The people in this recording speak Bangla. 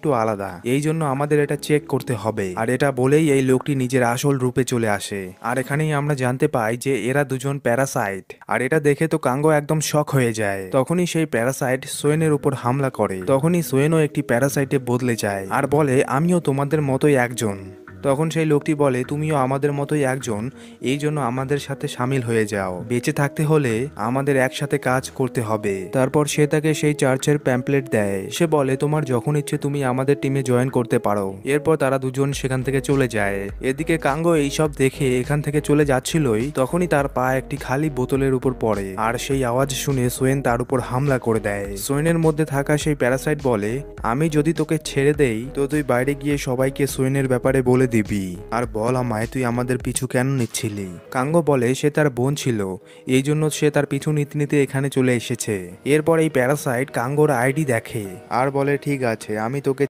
একটু আলাদা, এই জন্য আমাদের এটা চেক করতে হবে। আর এটা বলেই এই লোকটি নিজের আসল রূপে চলে আসে। আর এখানেই আমরা জানতে পাই যে এরা দুজন প্যারাসাইট। আর এটা দেখে তো কাঙ্গো একদম শক হয়ে যায়। তখনই সেই প্যারাসাইট সোয়েনের উপর হামলা করে। তখনই সোয়েনও একটি প্যারাসাইটে বদলে যায় আর বলে আমিও তোমাদের মতোই একজন। তখন সেই লোকটি বলে তুমিও আমাদের মতোই একজন, এই জন্য আমাদের সাথে সামিল হয়ে যাও। বেঁচে থাকতে হলে আমাদের একসাথে কাজ করতে হবে। তারপর সে তাকে সেই চার্চের প্যাম্পলেট দেয়। সে বলে তোমার যখন ইচ্ছে তুমি আমাদের টিমে জয়েন করতে পারো। এরপর তারা দুজন সেখান থেকে চলে যায়। এদিকে কাঙ্গো এইসব দেখে এখান থেকে চলে যাচ্ছিলই, তখনই তার পা একটি খালি বোতলের উপর পড়ে। আর সেই আওয়াজ শুনে সোয়েন তার উপর হামলা করে দেয়। সোয়েনের মধ্যে থাকা সেই প্যারাসাইট বলে আমি যদি তোকে ছেড়ে দেই তো তুই বাইরে গিয়ে সবাইকে সোয়েনের ব্যাপারে বলে দিবি। আর বল আমায় তুই আমাদের পিছু কেন নিচ্ছিলি। কাঙ্গো বলে সে তার বোন ছিল, এই জন্য সে তার পিছু নিতে নিতে এখানে চলে এসেছে। এরপর এই প্যারাসাইট কাঙ্গোর আইডি দেখে আর বলে ঠিক আছে আমি তোকে